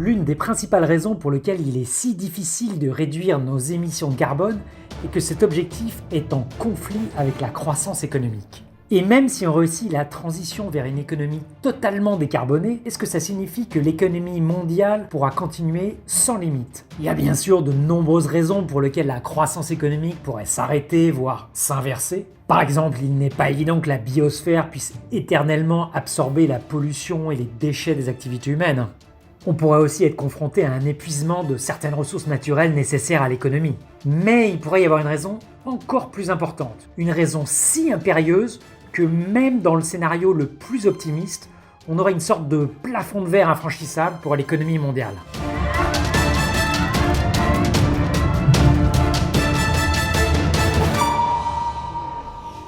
L'une des principales raisons pour lesquelles il est si difficile de réduire nos émissions de carbone est que cet objectif est en conflit avec la croissance économique. Et même si on réussit la transition vers une économie totalement décarbonée, est-ce que ça signifie que l'économie mondiale pourra continuer sans limite? Il y a bien sûr de nombreuses raisons pour lesquelles la croissance économique pourrait s'arrêter, voire s'inverser. Par exemple, il n'est pas évident que la biosphère puisse éternellement absorber la pollution et les déchets des activités humaines. On pourrait aussi être confronté à un épuisement de certaines ressources naturelles nécessaires à l'économie. Mais il pourrait y avoir une raison encore plus importante, une raison si impérieuse que même dans le scénario le plus optimiste, on aurait une sorte de plafond de verre infranchissable pour l'économie mondiale.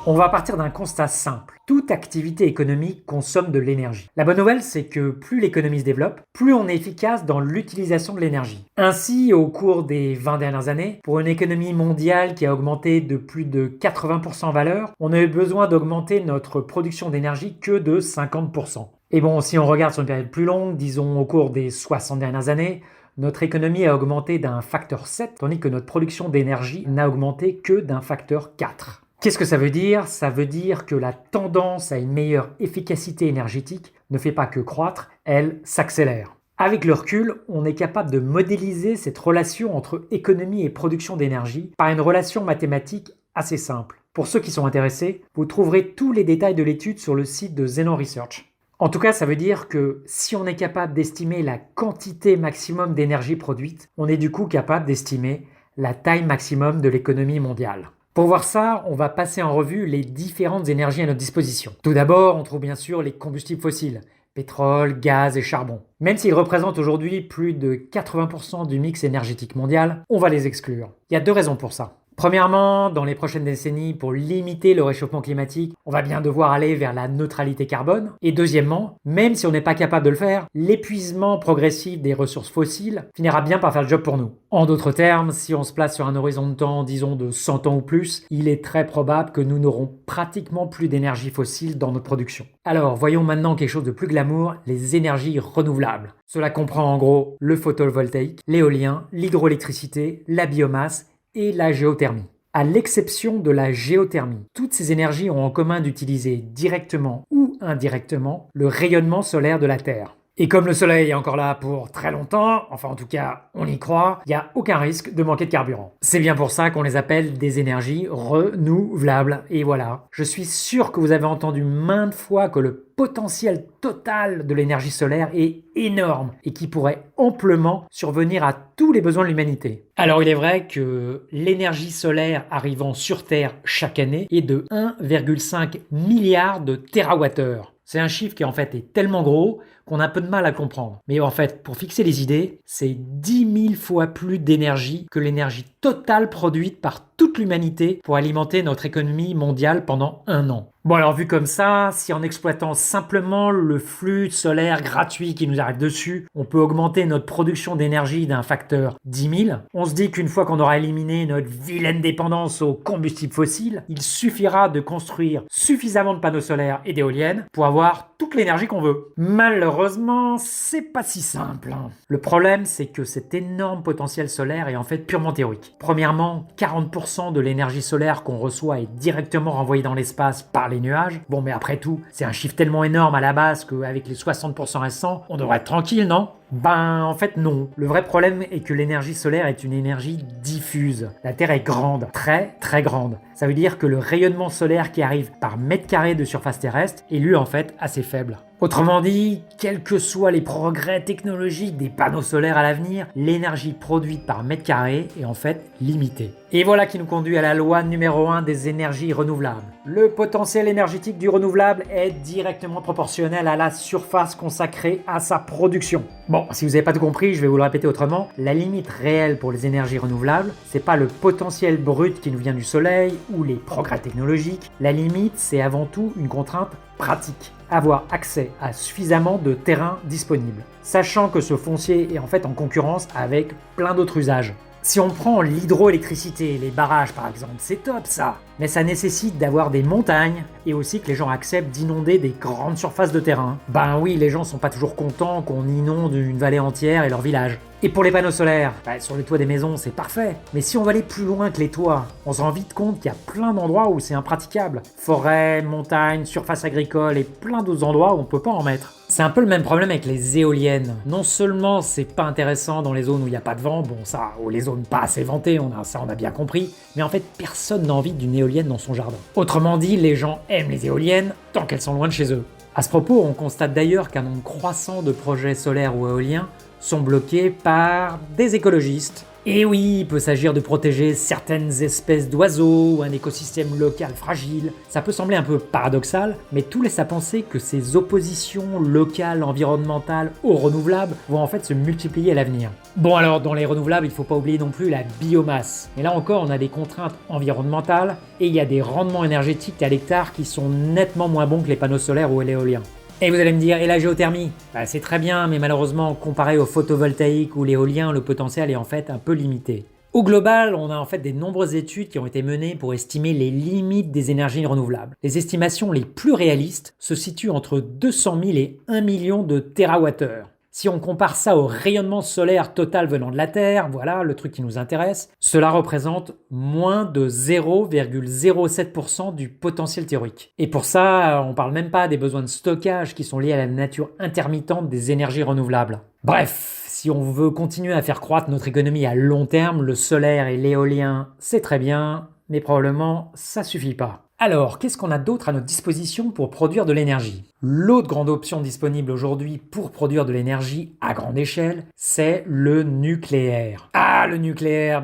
On va partir d'un constat simple. Toute activité économique consomme de l'énergie. La bonne nouvelle, c'est que plus l'économie se développe, plus on est efficace dans l'utilisation de l'énergie. Ainsi, au cours des 20 dernières années, pour une économie mondiale qui a augmenté de plus de 80% en valeur, on a eu besoin d'augmenter notre production d'énergie que de 50%. Et bon, si on regarde sur une période plus longue, disons au cours des 60 dernières années, notre économie a augmenté d'un facteur 7, tandis que notre production d'énergie n'a augmenté que d'un facteur 4. Qu'est-ce que ça veut dire? Ça veut dire que la tendance à une meilleure efficacité énergétique ne fait pas que croître, elle s'accélère. Avec le recul, on est capable de modéliser cette relation entre économie et production d'énergie par une relation mathématique assez simple. Pour ceux qui sont intéressés, vous trouverez tous les détails de l'étude sur le site de Zenon Research. En tout cas, ça veut dire que si on est capable d'estimer la quantité maximum d'énergie produite, on est du coup capable d'estimer la taille maximum de l'économie mondiale. Pour voir ça, on va passer en revue les différentes énergies à notre disposition. Tout d'abord, on trouve bien sûr les combustibles fossiles, pétrole, gaz et charbon. Même s'ils représentent aujourd'hui plus de 80% du mix énergétique mondial, on va les exclure. Il y a deux raisons pour ça. Premièrement, dans les prochaines décennies, pour limiter le réchauffement climatique, on va bien devoir aller vers la neutralité carbone. Et deuxièmement, même si on n'est pas capable de le faire, l'épuisement progressif des ressources fossiles finira bien par faire le job pour nous. En d'autres termes, si on se place sur un horizon de temps, disons de 100 ans ou plus, il est très probable que nous n'aurons pratiquement plus d'énergie fossile dans notre production. Alors, voyons maintenant quelque chose de plus glamour, les énergies renouvelables. Cela comprend en gros le photovoltaïque, l'éolien, l'hydroélectricité, la biomasse et la géothermie. À l'exception de la géothermie, toutes ces énergies ont en commun d'utiliser directement ou indirectement le rayonnement solaire de la Terre. Et comme le soleil est encore là pour très longtemps, enfin en tout cas on y croit, il n'y a aucun risque de manquer de carburant. C'est bien pour ça qu'on les appelle des énergies renouvelables. Et voilà, je suis sûr que vous avez entendu maintes fois que le potentiel total de l'énergie solaire est énorme et qui pourrait amplement survenir à tous les besoins de l'humanité. Alors il est vrai que l'énergie solaire arrivant sur Terre chaque année est de 1,5 milliard de térawattheures. C'est un chiffre qui en fait est tellement gros qu'on a un peu de mal à comprendre. Mais en fait, pour fixer les idées, c'est 10 000 fois plus d'énergie que l'énergie totale produite par toute l'humanité pour alimenter notre économie mondiale pendant un an. Bon alors vu comme ça, si en exploitant simplement le flux solaire gratuit qui nous arrive dessus, on peut augmenter notre production d'énergie d'un facteur 10 000, on se dit qu'une fois qu'on aura éliminé notre vilaine dépendance aux combustibles fossiles, il suffira de construire suffisamment de panneaux solaires et d'éoliennes pour avoir toute l'énergie qu'on veut. Malheureusement, c'est pas si simple. Le problème, c'est que cet énorme potentiel solaire est en fait purement théorique. Premièrement, 40% de l'énergie solaire qu'on reçoit est directement renvoyée dans l'espace par les nuages. Bon, mais après tout, c'est un chiffre tellement énorme à la base qu'avec les 60% restants, on devrait être tranquille, non? Ben, en fait, non. Le vrai problème est que l'énergie solaire est une énergie diffuse. La Terre est grande, très très grande. Ça veut dire que le rayonnement solaire qui arrive par mètre carré de surface terrestre est lui en fait assez faible. Autrement dit, quels que soient les progrès technologiques des panneaux solaires à l'avenir, l'énergie produite par mètre carré est en fait limitée. Et voilà qui nous conduit à la loi numéro 1 des énergies renouvelables. Le potentiel énergétique du renouvelable est directement proportionnel à la surface consacrée à sa production. Bon, si vous n'avez pas tout compris, je vais vous le répéter autrement. La limite réelle pour les énergies renouvelables, c'est pas le potentiel brut qui nous vient du soleil ou les progrès technologiques. La limite, c'est avant tout une contrainte pratique. Avoir accès à suffisamment de terrain disponible, sachant que ce foncier est en fait en concurrence avec plein d'autres usages. Si on prend l'hydroélectricité, les barrages par exemple, c'est top ça. Mais ça nécessite d'avoir des montagnes et aussi que les gens acceptent d'inonder des grandes surfaces de terrain. Ben oui, les gens sont pas toujours contents qu'on inonde une vallée entière et leur village. Et pour les panneaux solaires, sur les toits des maisons c'est parfait. Mais si on va aller plus loin que les toits, on se rend vite compte qu'il y a plein d'endroits où c'est impraticable. Forêts, montagnes, surfaces agricoles et plein d'autres endroits où on peut pas en mettre. C'est un peu le même problème avec les éoliennes. Non seulement c'est pas intéressant dans les zones où il n'y a pas de vent, bon ça, ou les zones pas assez ventées, on a bien compris, mais en fait personne n'a envie d'une éolienne dans son jardin. Autrement dit, les gens aiment les éoliennes tant qu'elles sont loin de chez eux. À ce propos, on constate d'ailleurs qu'un nombre croissant de projets solaires ou éoliens sont bloqués par des écologistes. Et oui, il peut s'agir de protéger certaines espèces d'oiseaux ou un écosystème local fragile. Ça peut sembler un peu paradoxal, mais tout laisse à penser que ces oppositions locales environnementales aux renouvelables vont en fait se multiplier à l'avenir. Bon alors, dans les renouvelables, il ne faut pas oublier non plus la biomasse. Mais là encore, on a des contraintes environnementales et il y a des rendements énergétiques à l'hectare qui sont nettement moins bons que les panneaux solaires ou l'éolien. Et vous allez me dire, et la géothermie? C'est très bien, mais malheureusement, comparé au photovoltaïque ou l'éolien, le potentiel est en fait un peu limité. Au global, on a en fait des nombreuses études qui ont été menées pour estimer les limites des énergies renouvelables. Les estimations les plus réalistes se situent entre 200 000 et 1 million de TWh. Si on compare ça au rayonnement solaire total venant de la Terre, voilà le truc qui nous intéresse, cela représente moins de 0,07% du potentiel théorique. Et pour ça, on parle même pas des besoins de stockage qui sont liés à la nature intermittente des énergies renouvelables. Bref, si on veut continuer à faire croître notre économie à long terme, le solaire et l'éolien, c'est très bien, mais probablement ça suffit pas. Alors, qu'est-ce qu'on a d'autre à notre disposition pour produire de l'énergie? L'autre grande option disponible aujourd'hui pour produire de l'énergie à grande échelle, c'est le nucléaire. Ah, le nucléaire,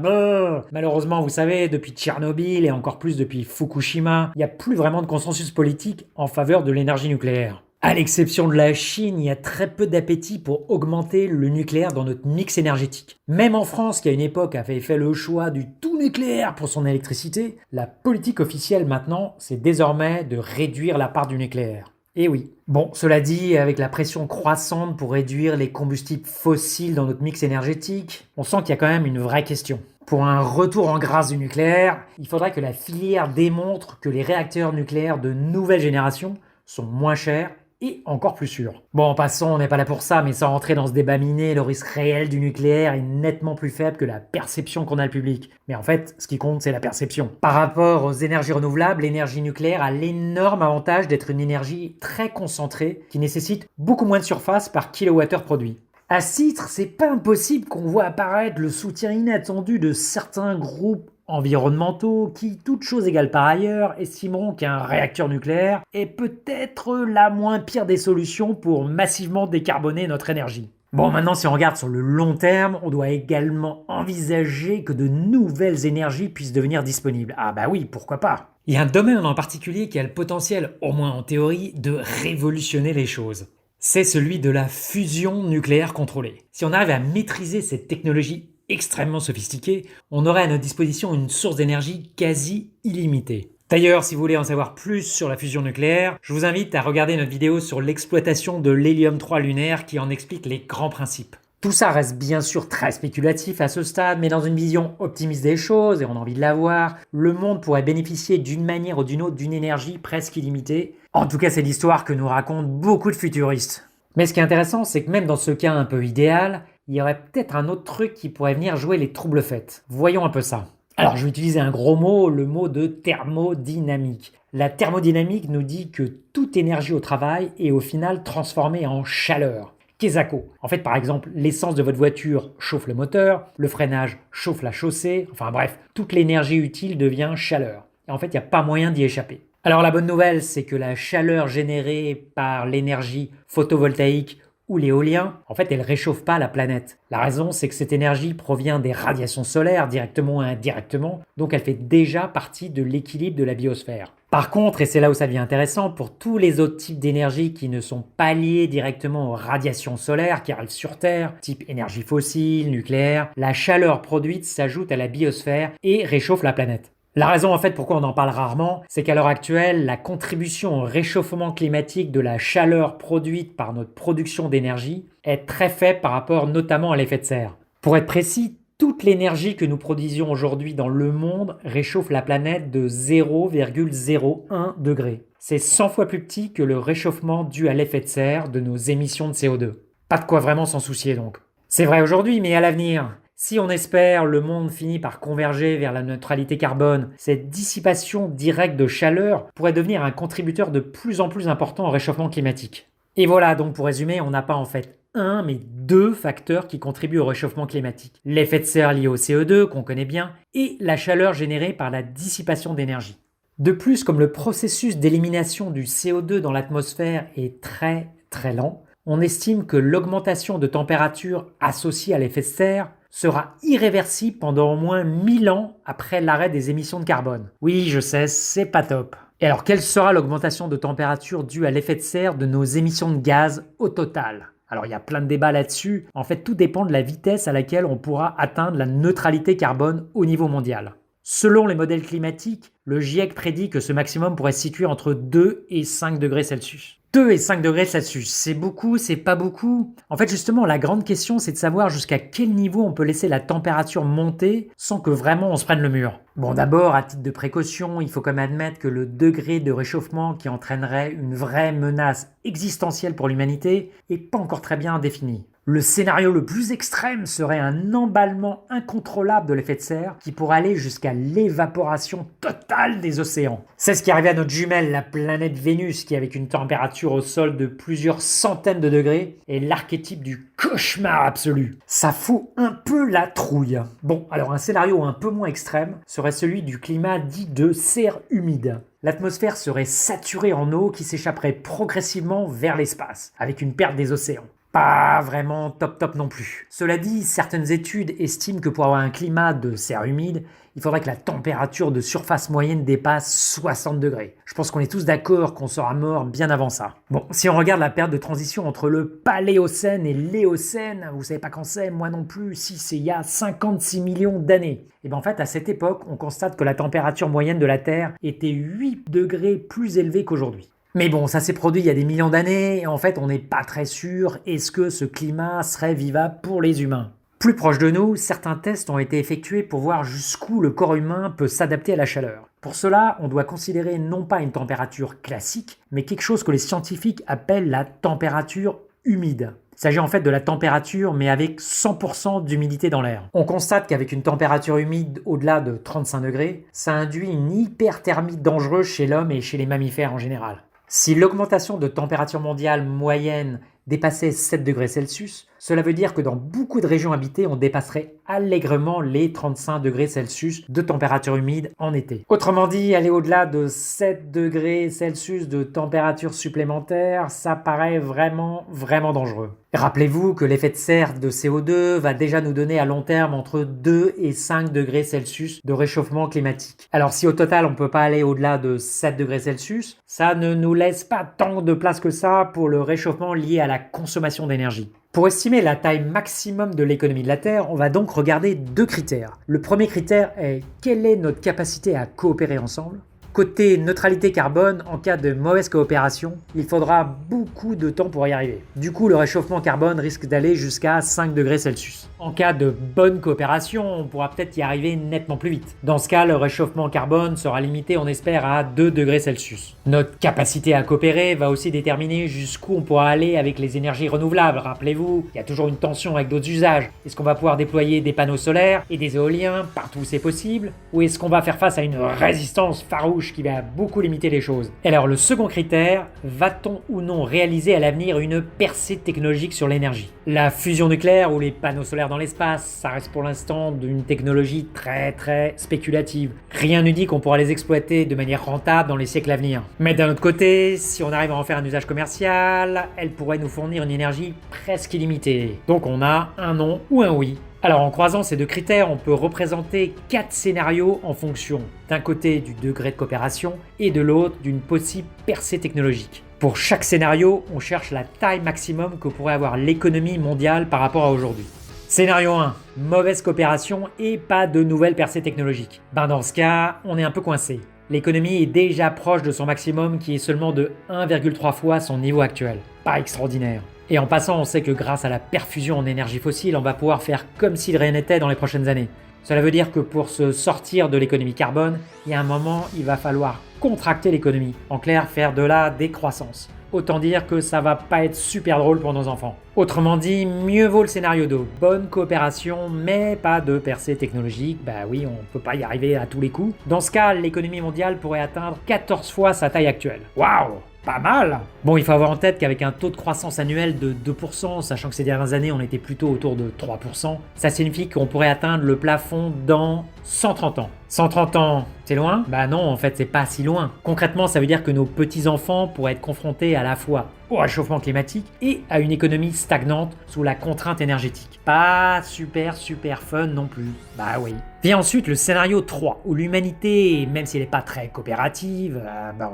malheureusement, vous savez, depuis Tchernobyl et encore plus depuis Fukushima, il n'y a plus vraiment de consensus politique en faveur de l'énergie nucléaire. À l'exception de la Chine, il y a très peu d'appétit pour augmenter le nucléaire dans notre mix énergétique. Même en France, qui à une époque avait fait le choix du tout nucléaire pour son électricité, la politique officielle maintenant, c'est désormais de réduire la part du nucléaire. Et oui. Bon, cela dit, avec la pression croissante pour réduire les combustibles fossiles dans notre mix énergétique, on sent qu'il y a quand même une vraie question. Pour un retour en grâce du nucléaire, il faudrait que la filière démontre que les réacteurs nucléaires de nouvelle génération sont moins chers et encore plus sûr. Bon, passons, on n'est pas là pour ça, mais sans rentrer dans ce débat miné, le risque réel du nucléaire est nettement plus faible que la perception qu'on a le public. Mais en fait, ce qui compte, c'est la perception. Par rapport aux énergies renouvelables, l'énergie nucléaire a l'énorme avantage d'être une énergie très concentrée qui nécessite beaucoup moins de surface par kilowattheure produit. À ce titre, c'est pas impossible qu'on voit apparaître le soutien inattendu de certains groupes environnementaux qui, toutes choses égales par ailleurs, estimeront qu'un réacteur nucléaire est peut-être la moins pire des solutions pour massivement décarboner notre énergie. Bon, maintenant, si on regarde sur le long terme, on doit également envisager que de nouvelles énergies puissent devenir disponibles. Ah bah oui, pourquoi pas? Il y a un domaine en particulier qui a le potentiel, au moins en théorie, de révolutionner les choses. C'est celui de la fusion nucléaire contrôlée. Si on arrive à maîtriser cette technologie extrêmement sophistiquée, on aurait à notre disposition une source d'énergie quasi illimitée. D'ailleurs, si vous voulez en savoir plus sur la fusion nucléaire, je vous invite à regarder notre vidéo sur l'exploitation de l'hélium-3 lunaire qui en explique les grands principes. Tout ça reste bien sûr très spéculatif à ce stade, mais dans une vision optimiste des choses, et on a envie de la voir, le monde pourrait bénéficier d'une manière ou d'une autre d'une énergie presque illimitée. En tout cas, c'est l'histoire que nous racontent beaucoup de futuristes. Mais ce qui est intéressant, c'est que même dans ce cas un peu idéal, il y aurait peut-être un autre truc qui pourrait venir jouer les troubles faits. Voyons un peu ça. Alors, je vais utiliser un gros mot, le mot de thermodynamique. La thermodynamique nous dit que toute énergie au travail est au final transformée en chaleur. Quesaco. En fait, par exemple, l'essence de votre voiture chauffe le moteur, le freinage chauffe la chaussée, enfin bref, toute l'énergie utile devient chaleur. Et en fait, il n'y a pas moyen d'y échapper. Alors la bonne nouvelle, c'est que la chaleur générée par l'énergie photovoltaïque ou l'éolien, en fait, elle réchauffe pas la planète. La raison, c'est que cette énergie provient des radiations solaires, directement ou indirectement, donc elle fait déjà partie de l'équilibre de la biosphère. Par contre, et c'est là où ça devient intéressant, pour tous les autres types d'énergie qui ne sont pas liés directement aux radiations solaires qui arrivent sur Terre, type énergie fossile, nucléaire, la chaleur produite s'ajoute à la biosphère et réchauffe la planète. La raison en fait pourquoi on en parle rarement, c'est qu'à l'heure actuelle, la contribution au réchauffement climatique de la chaleur produite par notre production d'énergie est très faible par rapport notamment à l'effet de serre. Pour être précis, Toute l'énergie que nous produisions aujourd'hui dans le monde réchauffe la planète de 0,01 degré. C'est 100 fois plus petit que le réchauffement dû à l'effet de serre de nos émissions de CO2. Pas de quoi vraiment s'en soucier donc. C'est vrai aujourd'hui, mais à l'avenir, si on espère le monde finit par converger vers la neutralité carbone, cette dissipation directe de chaleur pourrait devenir un contributeur de plus en plus important au réchauffement climatique. Et voilà, donc pour résumer, on n'a pas en fait un, mais deux facteurs qui contribuent au réchauffement climatique. L'effet de serre lié au CO2, qu'on connaît bien, et la chaleur générée par la dissipation d'énergie. De plus, comme le processus d'élimination du CO2 dans l'atmosphère est très très lent, on estime que l'augmentation de température associée à l'effet de serre sera irréversible pendant au moins 1000 ans après l'arrêt des émissions de carbone. Oui, je sais, c'est pas top. Et alors, quelle sera l'augmentation de température due à l'effet de serre de nos émissions de gaz au total ? Alors, il y a plein de débats là-dessus. En fait, tout dépend de la vitesse à laquelle on pourra atteindre la neutralité carbone au niveau mondial. Selon les modèles climatiques, le GIEC prédit que ce maximum pourrait se situer entre 2 et 5 degrés Celsius. 2 et 5 degrés Celsius, c'est beaucoup, c'est pas beaucoup. En fait, justement, la grande question, c'est de savoir jusqu'à quel niveau on peut laisser la température monter sans que vraiment on se prenne le mur. Bon, d'abord, à titre de précaution, il faut quand même admettre que le degré de réchauffement qui entraînerait une vraie menace existentielle pour l'humanité n'est pas encore très bien défini. Le scénario le plus extrême serait un emballement incontrôlable de l'effet de serre qui pourrait aller jusqu'à l'évaporation totale des océans. C'est ce qui arrivait à notre jumelle, la planète Vénus, qui avec une température au sol de plusieurs centaines de degrés est l'archétype du cauchemar absolu. Ça fout un peu la trouille. Bon, alors un scénario un peu moins extrême serait celui du climat dit de serre humide. L'atmosphère serait saturée en eau qui s'échapperait progressivement vers l'espace, avec une perte des océans. Pas vraiment top non plus. Cela dit, certaines études estiment que pour avoir un climat de serre humide, il faudrait que la température de surface moyenne dépasse 60 degrés. Je pense qu'on est tous d'accord qu'on sera mort bien avant ça. Bon, si on regarde la période de transition entre le Paléocène et l'Éocène, vous savez pas quand c'est, moi non plus, si c'est il y a 56 millions d'années. Et bien en fait, à cette époque, on constate que la température moyenne de la Terre était 8 degrés plus élevée qu'aujourd'hui. Mais bon, ça s'est produit il y a des millions d'années, et en fait on n'est pas très sûr, est-ce que ce climat serait vivable pour les humains ? Plus proche de nous, certains tests ont été effectués pour voir jusqu'où le corps humain peut s'adapter à la chaleur. Pour cela, on doit considérer non pas une température classique, mais quelque chose que les scientifiques appellent la température humide. Il s'agit en fait de la température, mais avec 100% d'humidité dans l'air. On constate qu'avec une température humide au-delà de 35 degrés, ça induit une hyperthermie dangereuse chez l'homme et chez les mammifères en général. Si l'augmentation de température mondiale moyenne dépassait 7 degrés Celsius, cela veut dire que dans beaucoup de régions habitées, on dépasserait allègrement les 35 degrés Celsius de température humide en été. Autrement dit, aller au-delà de 7 degrés Celsius de température supplémentaire, ça paraît vraiment dangereux. Rappelez-vous que l'effet de serre de CO2 va déjà nous donner à long terme entre 2 et 5 degrés Celsius de réchauffement climatique. Alors si au total on ne peut pas aller au-delà de 7 degrés Celsius, ça ne nous laisse pas tant de place que ça pour le réchauffement lié à la consommation d'énergie. Pour estimer la taille maximum de l'économie de la Terre, on va donc regarder deux critères. Le premier critère est quelle est notre capacité à coopérer ensemble ? Côté neutralité carbone, en cas de mauvaise coopération, il faudra beaucoup de temps pour y arriver. Du coup, le réchauffement carbone risque d'aller jusqu'à 5 degrés Celsius. En cas de bonne coopération, on pourra peut-être y arriver nettement plus vite. Dans ce cas, le réchauffement carbone sera limité, on espère, à 2 degrés Celsius. Notre capacité à coopérer va aussi déterminer jusqu'où on pourra aller avec les énergies renouvelables. Rappelez-vous, il y a toujours une tension avec d'autres usages. Est-ce qu'on va pouvoir déployer des panneaux solaires et des éoliens partout où c'est possible ? Ou est-ce qu'on va faire face à une résistance farouche qui va beaucoup limiter les choses ? Alors le second critère, va-t-on ou non réaliser à l'avenir une percée technologique sur l'énergie ? La fusion nucléaire ou les panneaux solaires dans l'espace, ça reste pour l'instant d'une technologie très spéculative. Rien ne dit qu'on pourra les exploiter de manière rentable dans les siècles à venir. Mais d'un autre côté, si on arrive à en faire un usage commercial, elle pourrait nous fournir une énergie presque illimitée. Donc on a un non ou un oui. Alors en croisant ces deux critères, on peut représenter 4 scénarios en fonction d'un côté du degré de coopération et de l'autre d'une possible percée technologique. Pour chaque scénario, on cherche la taille maximum que pourrait avoir l'économie mondiale par rapport à aujourd'hui. Scénario 1, mauvaise coopération et pas de nouvelles percées technologiques. Dans ce cas, on est un peu coincé. L'économie est déjà proche de son maximum qui est seulement de 1,3 fois son niveau actuel. Pas extraordinaire. Et en passant, on sait que grâce à la perfusion en énergie fossile, on va pouvoir faire comme si de rien n'était dans les prochaines années. Cela veut dire que pour se sortir de l'économie carbone, il y a un moment, il va falloir contracter l'économie. En clair, faire de la décroissance. Autant dire que ça va pas être super drôle pour nos enfants. Autrement dit, mieux vaut le scénario de bonne coopération, mais pas de percée technologique. Bah oui, on peut pas y arriver à tous les coups. Dans ce cas, l'économie mondiale pourrait atteindre 14 fois sa taille actuelle. Waouh! Pas mal! Bon, il faut avoir en tête qu'avec un taux de croissance annuel de 2%, sachant que ces dernières années on était plutôt autour de 3%, ça signifie qu'on pourrait atteindre le plafond dans 130 ans. 130 ans, c'est loin? Bah non, en fait c'est pas si loin. Concrètement, ça veut dire que nos petits-enfants pourraient être confrontés à la fois au réchauffement climatique et à une économie stagnante sous la contrainte énergétique. Pas super fun non plus. Bah oui. Vient ensuite le scénario 3, où l'humanité, même si elle n'est pas très coopérative,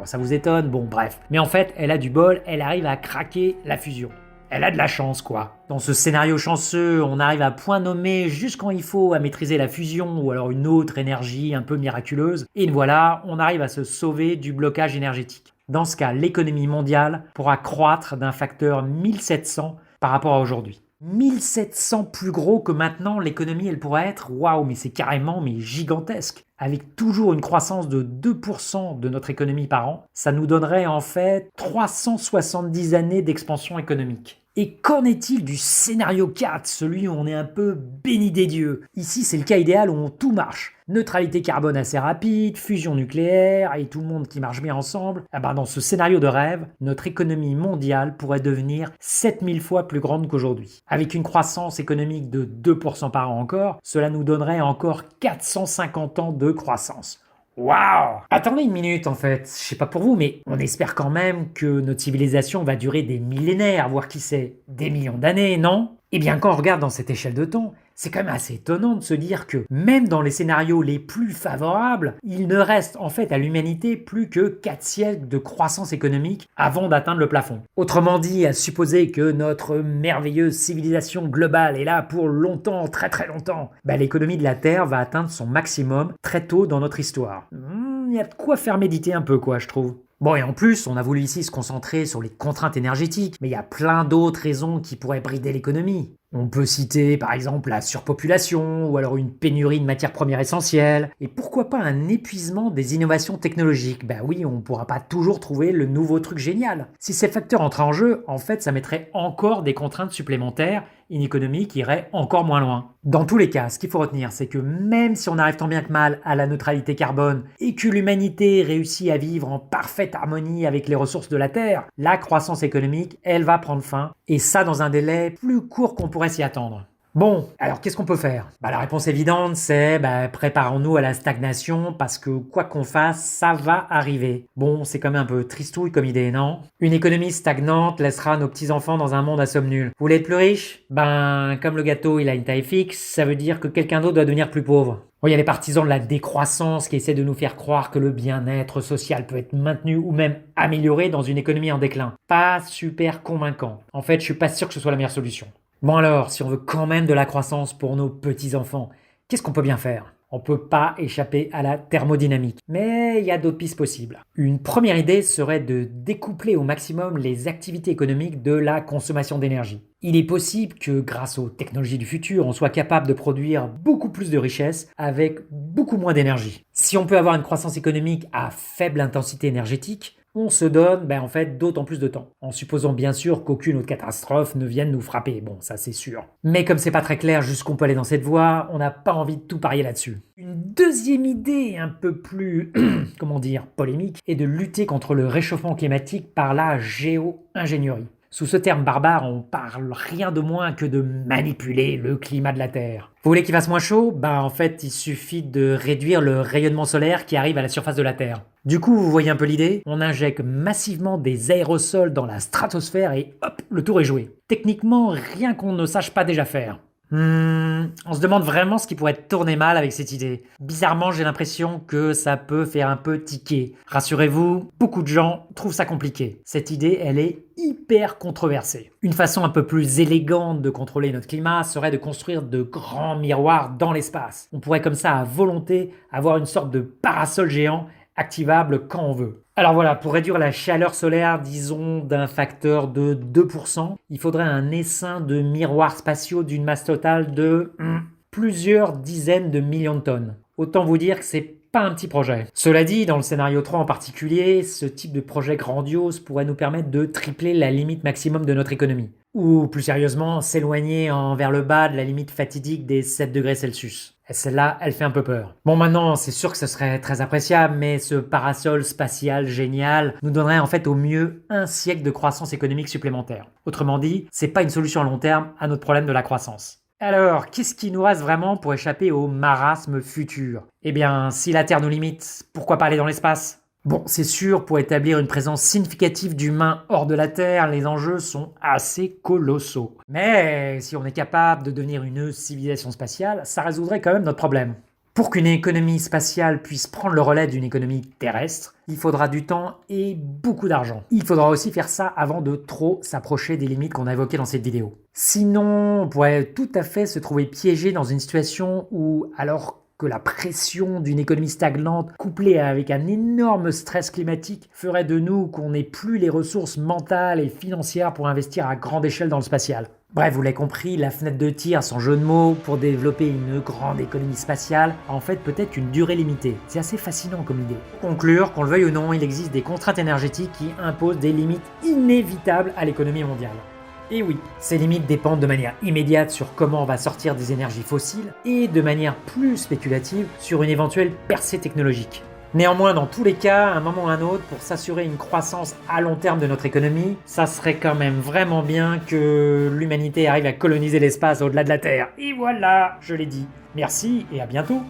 ça vous étonne, bon bref. Mais en fait, elle a du bol, elle arrive à craquer la fusion. Elle a de la chance, quoi. Dans ce scénario chanceux, on arrive à point nommé juste quand il faut à maîtriser la fusion ou alors une autre énergie un peu miraculeuse. Et voilà, on arrive à se sauver du blocage énergétique. Dans ce cas, l'économie mondiale pourra croître d'un facteur 1700 par rapport à aujourd'hui. 1700 plus gros que maintenant, l'économie, elle pourrait être, waouh, mais c'est carrément gigantesque. Avec toujours une croissance de 2% de notre économie par an, ça nous donnerait en fait 370 années d'expansion économique. Et qu'en est-il du scénario 4, celui où on est un peu béni des dieux? Ici, c'est le cas idéal où tout marche. Neutralité carbone assez rapide, fusion nucléaire et tout le monde qui marche bien ensemble. Dans ce scénario de rêve, notre économie mondiale pourrait devenir 7000 fois plus grande qu'aujourd'hui. Avec une croissance économique de 2% par an encore, cela nous donnerait encore 450 ans de croissance. Waouh! Attendez une minute en fait, je sais pas pour vous, mais on espère quand même que notre civilisation va durer des millénaires, voire qui sait, des millions d'années, non? Eh bien quand on regarde dans cette échelle de temps, c'est quand même assez étonnant de se dire que même dans les scénarios les plus favorables, il ne reste en fait à l'humanité plus que 4 siècles de croissance économique avant d'atteindre le plafond. Autrement dit, à supposer que notre merveilleuse civilisation globale est là pour longtemps, très très longtemps, l'économie de la Terre va atteindre son maximum très tôt dans notre histoire. Il y a de quoi faire méditer un peu quoi, je trouve. Bon, et en plus, on a voulu ici se concentrer sur les contraintes énergétiques, mais il y a plein d'autres raisons qui pourraient brider l'économie. On peut citer par exemple la surpopulation, ou alors une pénurie de matières premières essentielles, et pourquoi pas un épuisement des innovations technologiques. Oui, on pourra pas toujours trouver le nouveau truc génial. Si ces facteurs entrent en jeu, en fait, ça mettrait encore des contraintes supplémentaires, une économie qui irait encore moins loin. Dans tous les cas, ce qu'il faut retenir, c'est que même si on arrive tant bien que mal à la neutralité carbone, et que l'humanité réussit à vivre en parfaite harmonie avec les ressources de la Terre, la croissance économique, elle va prendre fin, et ça dans un délai plus court qu'on pourrait s'y attendre. Bon, alors qu'est-ce qu'on peut faire? La réponse évidente, c'est préparons-nous à la stagnation parce que quoi qu'on fasse, ça va arriver. Bon, c'est quand même un peu tristouille comme idée, non? Une économie stagnante laissera nos petits-enfants dans un monde à somme nulle. Vous voulez être plus riche? Comme le gâteau il a une taille fixe, ça veut dire que quelqu'un d'autre doit devenir plus pauvre. Bon, il y a les partisans de la décroissance qui essaient de nous faire croire que le bien-être social peut être maintenu ou même amélioré dans une économie en déclin. Pas super convaincant. En fait, je suis pas sûr que ce soit la meilleure solution. Bon alors, si on veut quand même de la croissance pour nos petits-enfants, qu'est-ce qu'on peut bien faire? On peut pas échapper à la thermodynamique, mais il y a d'autres pistes possibles. Une première idée serait de découpler au maximum les activités économiques de la consommation d'énergie. Il est possible que grâce aux technologies du futur, on soit capable de produire beaucoup plus de richesses avec beaucoup moins d'énergie. Si on peut avoir une croissance économique à faible intensité énergétique, on se donne d'autant plus de temps, en supposant bien sûr qu'aucune autre catastrophe ne vienne nous frapper, bon ça c'est sûr. Mais comme c'est pas très clair jusqu'où on peut aller dans cette voie, on n'a pas envie de tout parier là-dessus. Une deuxième idée un peu plus, polémique, est de lutter contre le réchauffement climatique par la géo-ingénierie. Sous ce terme barbare, on parle rien de moins que de manipuler le climat de la Terre. Vous voulez qu'il fasse moins chaud? Il suffit de réduire le rayonnement solaire qui arrive à la surface de la Terre. Du coup, vous voyez un peu l'idée? On injecte massivement des aérosols dans la stratosphère et hop, le tour est joué. Techniquement, rien qu'on ne sache pas déjà faire. On se demande vraiment ce qui pourrait tourner mal avec cette idée. Bizarrement, j'ai l'impression que ça peut faire un peu tiquer. Rassurez-vous, beaucoup de gens trouvent ça compliqué. Cette idée, elle est hyper controversée. Une façon un peu plus élégante de contrôler notre climat serait de construire de grands miroirs dans l'espace. On pourrait comme ça, à volonté, avoir une sorte de parasol géant activable quand on veut. Alors voilà, pour réduire la chaleur solaire, disons, d'un facteur de 2%, il faudrait un essaim de miroirs spatiaux d'une masse totale de plusieurs dizaines de millions de tonnes. Autant vous dire que c'est pas un petit projet. Cela dit, dans le scénario 3 en particulier, ce type de projet grandiose pourrait nous permettre de tripler la limite maximum de notre économie. Ou plus sérieusement, s'éloigner vers le bas de la limite fatidique des 7 degrés Celsius. Et celle-là, elle fait un peu peur. Bon, maintenant, c'est sûr que ce serait très appréciable, mais ce parasol spatial génial nous donnerait en fait au mieux un siècle de croissance économique supplémentaire. Autrement dit, c'est pas une solution à long terme à notre problème de la croissance. Alors, qu'est-ce qui nous reste vraiment pour échapper au marasme futur? Eh bien, si la Terre nous limite, pourquoi pas aller dans l'espace? Bon, c'est sûr, pour établir une présence significative d'humains hors de la Terre, les enjeux sont assez colossaux. Mais si on est capable de devenir une civilisation spatiale, ça résoudrait quand même notre problème. Pour qu'une économie spatiale puisse prendre le relais d'une économie terrestre, il faudra du temps et beaucoup d'argent. Il faudra aussi faire ça avant de trop s'approcher des limites qu'on a évoquées dans cette vidéo. Sinon, on pourrait tout à fait se trouver piégé dans une situation où, alors que la pression d'une économie stagnante couplée avec un énorme stress climatique ferait de nous qu'on n'ait plus les ressources mentales et financières pour investir à grande échelle dans le spatial. Bref, vous l'avez compris, la fenêtre de tir, sans jeu de mots, pour développer une grande économie spatiale, a en fait peut-être une durée limitée. C'est assez fascinant comme idée. Pour conclure, qu'on le veuille ou non, il existe des contraintes énergétiques qui imposent des limites inévitables à l'économie mondiale. Et oui, ces limites dépendent de manière immédiate sur comment on va sortir des énergies fossiles et de manière plus spéculative sur une éventuelle percée technologique. Néanmoins, dans tous les cas, à un moment ou à un autre, pour s'assurer une croissance à long terme de notre économie, ça serait quand même vraiment bien que l'humanité arrive à coloniser l'espace au-delà de la Terre. Et voilà, je l'ai dit. Merci et à bientôt.